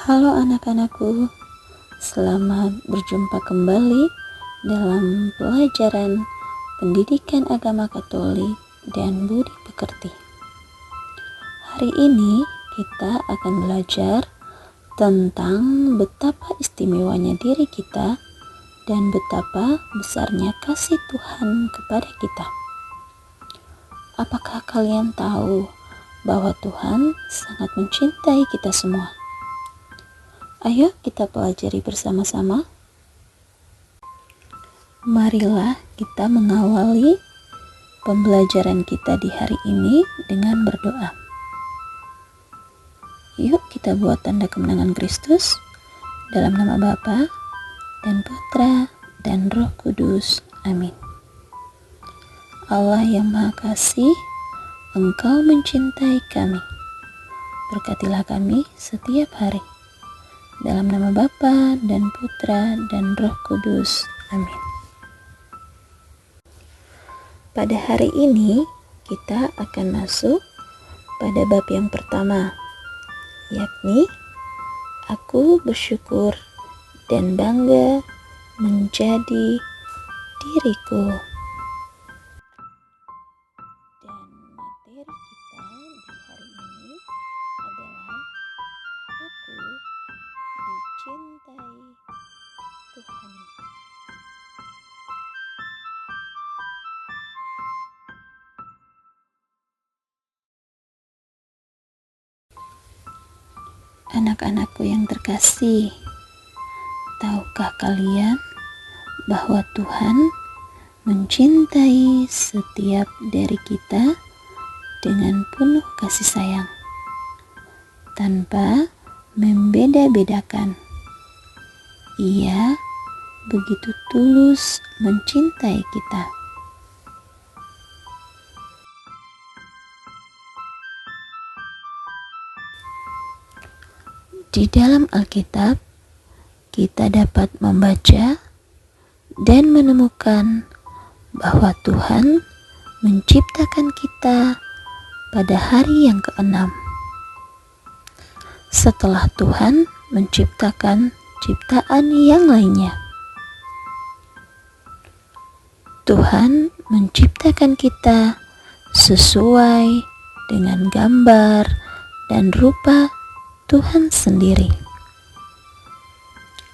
Halo anak-anakku, selamat berjumpa kembali dalam pelajaran pendidikan agama Katolik dan budi pekerti. Hari ini kita akan belajar tentang betapa istimewanya diri kita dan betapa besarnya kasih Tuhan kepada kita. Apakah kalian tahu bahwa Tuhan sangat mencintai kita semua? Ayo kita pelajari bersama-sama. Marilah kita mengawali pembelajaran kita di hari ini dengan berdoa. Yuk kita buat tanda kemenangan Kristus dalam nama Bapa dan Putra dan Roh Kudus. Amin. Allah yang Maha Kasih, Engkau mencintai kami. Berkatilah kami setiap hari. Dalam nama Bapa dan Putra dan Roh Kudus. Amin. Pada hari ini kita akan masuk pada bab yang pertama, yakni aku bersyukur dan bangga menjadi diriku. Dan materi kita di hari ini adalah aku dicintai Tuhan. Anak-anakku yang terkasih, tahukah kalian bahwa Tuhan mencintai setiap dari kita dengan penuh kasih sayang, tanpa membeda-bedakan. Ia begitu tulus mencintai kita. Di dalam Alkitab, kita dapat membaca dan menemukan bahwa Tuhan menciptakan kita pada hari yang ke-6. Setelah Tuhan menciptakan ciptaan yang lainnya. Tuhan menciptakan kita sesuai dengan gambar dan rupa Tuhan sendiri.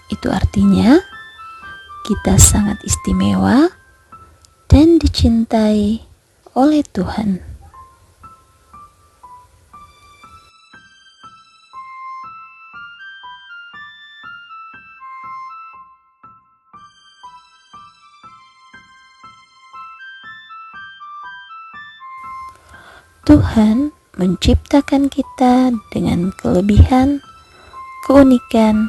Itu artinya kita sangat istimewa dan dicintai oleh Tuhan. Tuhan menciptakan kita dengan kelebihan, keunikan,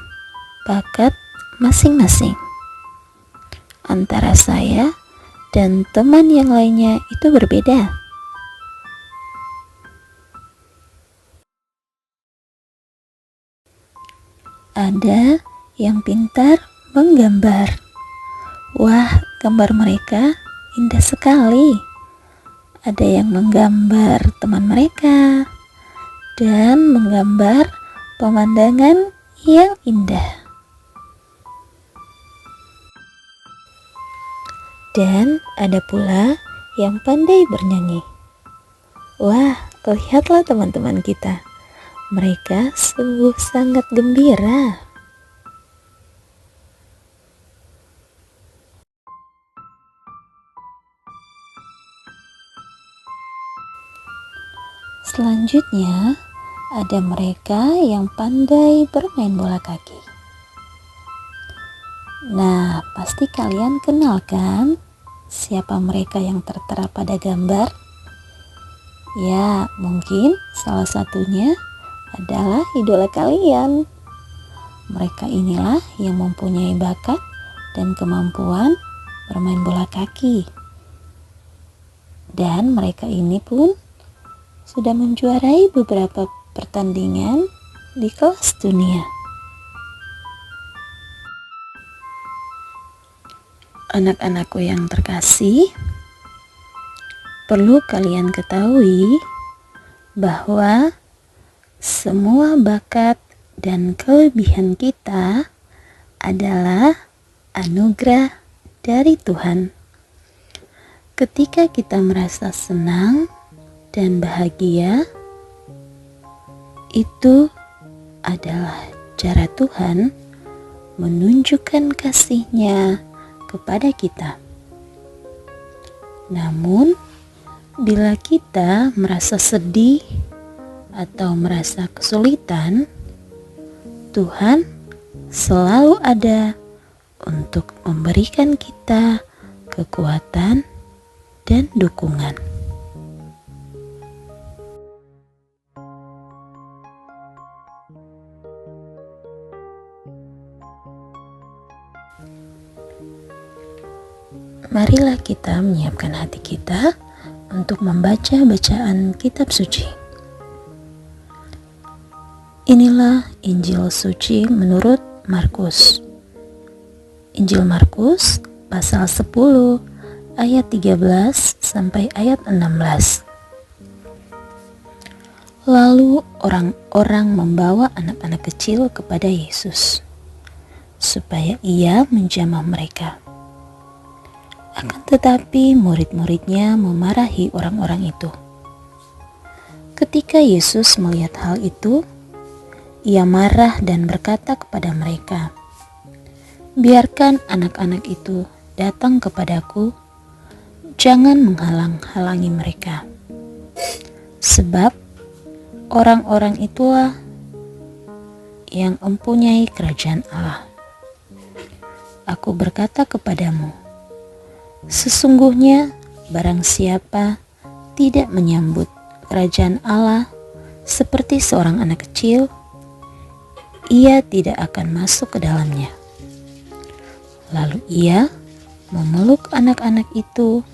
bakat masing-masing. Antara saya dan teman yang lainnya itu berbeda. Ada yang pintar menggambar. Wah, gambar mereka indah sekali. Ada yang menggambar teman mereka dan menggambar pemandangan yang indah. Dan ada pula yang pandai bernyanyi. Wah, lihatlah teman-teman kita. Mereka sungguh sangat gembira. Selanjutnya, ada mereka yang pandai bermain bola kaki. Nah, pasti kalian kenal kan siapa mereka yang tertera pada gambar? Ya, mungkin salah satunya adalah idola kalian. Mereka inilah yang mempunyai bakat dan kemampuan bermain bola kaki. Dan mereka ini pun sudah menjuarai beberapa pertandingan di kelas dunia. Anak-anakku yang terkasih, perlu kalian ketahui bahwa semua bakat dan kelebihan kita adalah anugerah dari Tuhan. Ketika kita merasa senang dan bahagia, itu adalah cara Tuhan menunjukkan kasih-Nya kepada kita. Namun, bila kita merasa sedih atau merasa kesulitan, Tuhan selalu ada untuk memberikan kita kekuatan dan dukungan. Marilah kita menyiapkan hati kita untuk membaca bacaan kitab suci. Inilah Injil suci menurut Markus. Injil Markus pasal 10 ayat 13 sampai ayat 16. Lalu orang-orang membawa anak-anak kecil kepada Yesus supaya Ia menjamah mereka. Akan tetapi murid-muridnya memarahi orang-orang itu. Ketika Yesus melihat hal itu, Ia marah dan berkata kepada mereka, "Biarkan anak-anak itu datang kepadaku, jangan menghalang-halangi mereka. Sebab orang-orang itulah yang mempunyai kerajaan Allah. Aku berkata kepadamu, sesungguhnya barang siapa tidak menyambut kerajaan Allah seperti seorang anak kecil, ia tidak akan masuk ke dalamnya." Lalu Ia memeluk anak-anak itu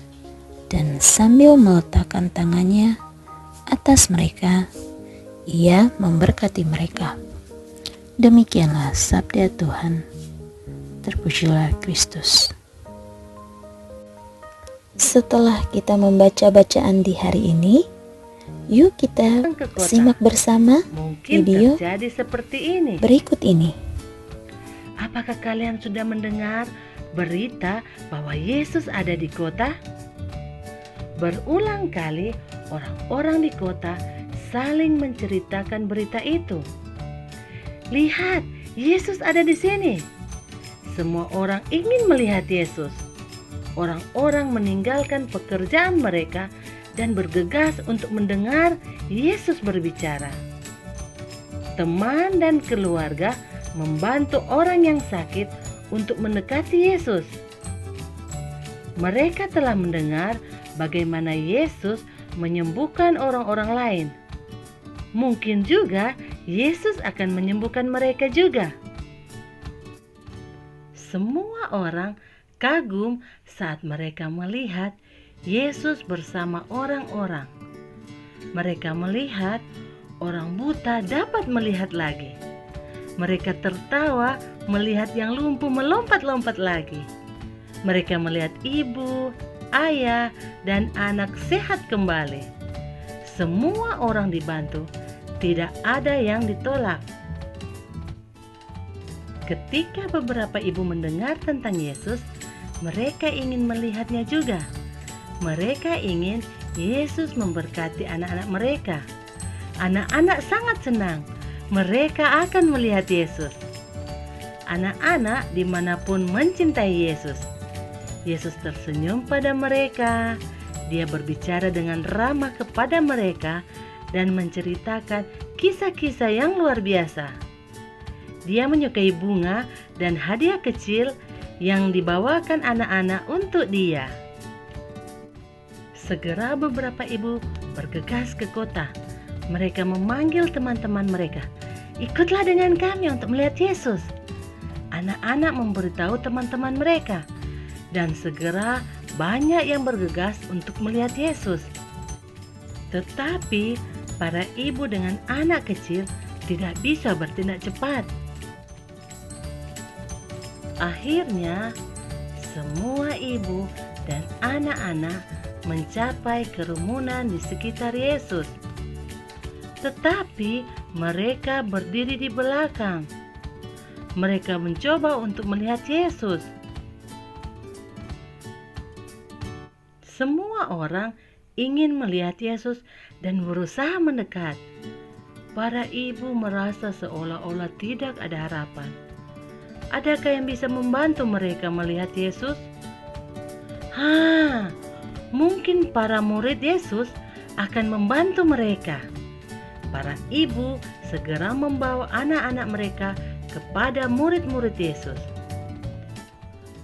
dan sambil meletakkan tangannya atas mereka, Ia memberkati mereka. Demikianlah sabda Tuhan. Terpujilah Kristus. Setelah kita membaca bacaan di hari ini, yuk kita simak bersama video terjadi seperti ini. Berikut ini. Apakah kalian sudah mendengar berita bahwa Yesus ada di kota? Berulang kali orang-orang di kota saling menceritakan berita itu. Lihat, Yesus ada di sini. Semua orang ingin melihat Yesus. Orang-orang meninggalkan pekerjaan mereka dan bergegas untuk mendengar Yesus berbicara. Teman dan keluarga membantu orang yang sakit untuk mendekati Yesus. Mereka telah mendengar bagaimana Yesus menyembuhkan orang-orang lain. Mungkin juga Yesus akan menyembuhkan mereka juga. Semua orang kagum saat mereka melihat Yesus bersama orang-orang. Mereka melihat orang buta dapat melihat lagi. Mereka tertawa melihat yang lumpuh melompat-lompat lagi. Mereka melihat ibu, ayah, dan anak sehat kembali. Semua orang dibantu, tidak ada yang ditolak. Ketika beberapa ibu mendengar tentang Yesus, mereka ingin melihatnya juga. Mereka ingin Yesus memberkati anak-anak mereka. Anak-anak sangat senang. Mereka akan melihat Yesus. Anak-anak dimanapun mencintai Yesus. Yesus tersenyum pada mereka. Dia berbicara dengan ramah kepada mereka dan menceritakan kisah-kisah yang luar biasa. Dia menyukai bunga dan hadiah kecil yang dibawakan anak-anak untuk dia. Segera beberapa ibu bergegas ke kota. Mereka memanggil teman-teman mereka. "Ikutlah dengan kami untuk melihat Yesus." Anak-anak memberitahu teman-teman mereka. Dan segera banyak yang bergegas untuk melihat Yesus. Tetapi para ibu dengan anak kecil tidak bisa bertindak cepat. Akhirnya, semua ibu dan anak-anak mencapai kerumunan di sekitar Yesus. Tetapi mereka berdiri di belakang. Mereka mencoba untuk melihat Yesus. Semua orang ingin melihat Yesus dan berusaha mendekat. Para ibu merasa seolah-olah tidak ada harapan. Adakah yang bisa membantu mereka melihat Yesus? Mungkin para murid Yesus akan membantu mereka. Para ibu segera membawa anak-anak mereka kepada murid-murid Yesus.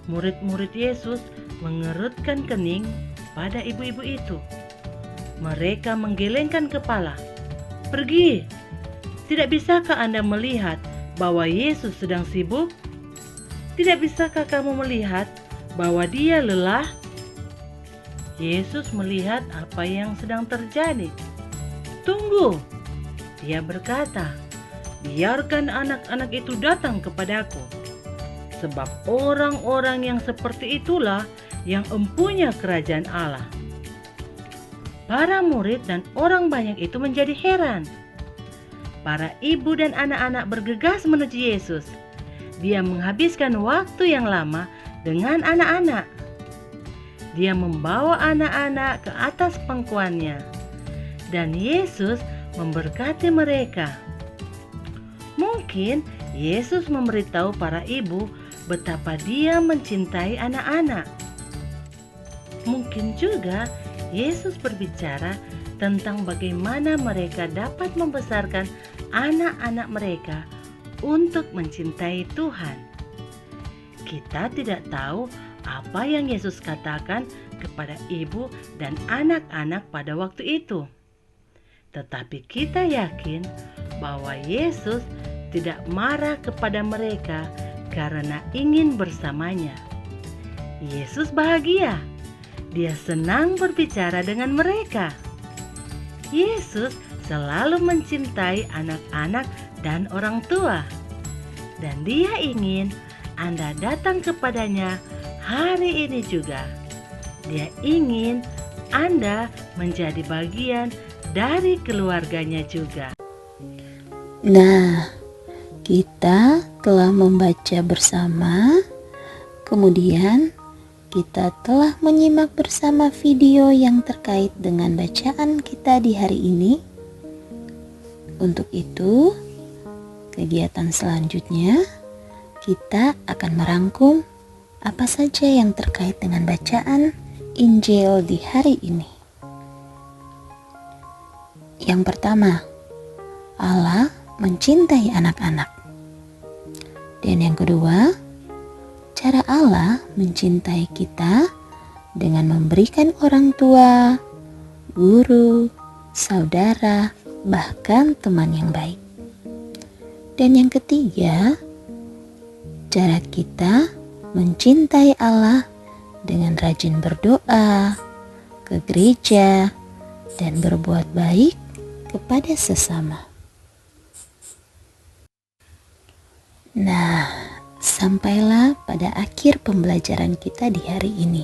Murid-murid Yesus mengerutkan kening pada ibu-ibu itu. Mereka menggelengkan kepala. "Pergi! Tidak bisakah Anda melihat bahwa Yesus sedang sibuk? Tidak bisakah kamu melihat bahwa dia lelah?" Yesus melihat apa yang sedang terjadi. "Tunggu," dia berkata, "biarkan anak-anak itu datang kepadaku. Sebab orang-orang yang seperti itulah yang empunya kerajaan Allah." Para murid dan orang banyak itu menjadi heran. Para ibu dan anak-anak bergegas menuju Yesus. Dia menghabiskan waktu yang lama dengan anak-anak. Dia membawa anak-anak ke atas pangkuannya. Dan Yesus memberkati mereka. Mungkin Yesus memberitahu para ibu betapa dia mencintai anak-anak. Mungkin juga Yesus berbicara tentang bagaimana mereka dapat membesarkan anak-anak mereka untuk mencintai Tuhan. Kita tidak tahu apa yang Yesus katakan kepada ibu dan anak-anak pada waktu itu. Tetapi kita yakin bahwa Yesus tidak marah kepada mereka karena ingin bersamanya. Yesus bahagia. Dia senang berbicara dengan mereka. Yesus selalu mencintai anak-anak dan orang tua. Dan Dia ingin Anda datang kepadanya hari ini juga. Dia ingin Anda menjadi bagian dari keluarganya juga. Nah, kita telah membaca bersama, kemudian kita telah menyimak bersama video yang terkait dengan bacaan kita di hari ini. Untuk itu, kegiatan selanjutnya kita akan merangkum apa saja yang terkait dengan bacaan Injil di hari ini. Yang pertama, Allah mencintai anak-anak. Dan yang kedua, cara Allah mencintai kita dengan memberikan orang tua, guru, saudara, bahkan teman yang baik. Dan yang ketiga, cara kita mencintai Allah dengan rajin berdoa, ke gereja, dan berbuat baik kepada sesama. Nah, sampailah pada akhir pembelajaran kita di hari ini.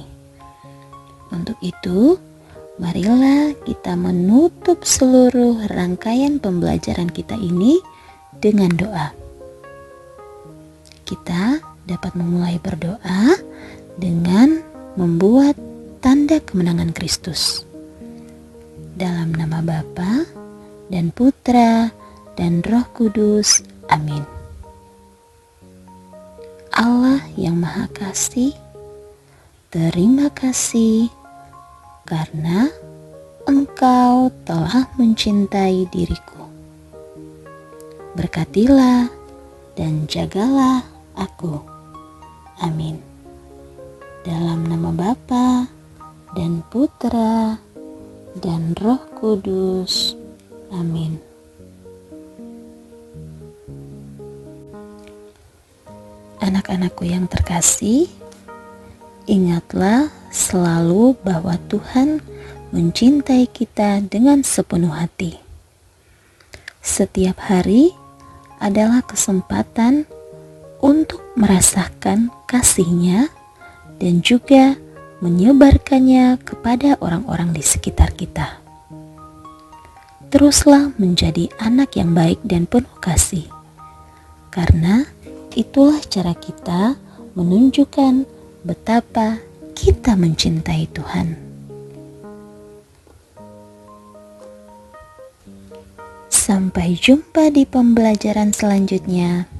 Untuk itu, marilah kita menutup seluruh rangkaian pembelajaran kita ini dengan doa. Kita dapat memulai berdoa dengan membuat tanda kemenangan Kristus. Dalam nama Bapa dan Putra dan Roh Kudus. Amin. Allah yang Maha Kasih, terima kasih karena Engkau telah mencintai diriku. Berkatilah dan jagalah aku. Amin. Dalam nama Bapa dan Putra dan Roh Kudus. Amin. Anak-anakku yang terkasih, ingatlah selalu bahwa Tuhan mencintai kita dengan sepenuh hati. Setiap hari adalah kesempatan untuk merasakan kasih-Nya dan juga menyebarkannya kepada orang-orang di sekitar kita. teruslah menjadi anak yang baik dan penuh kasih. Karena itulah cara kita menunjukkan betapa kita mencintai Tuhan. Sampai jumpa di pembelajaran selanjutnya.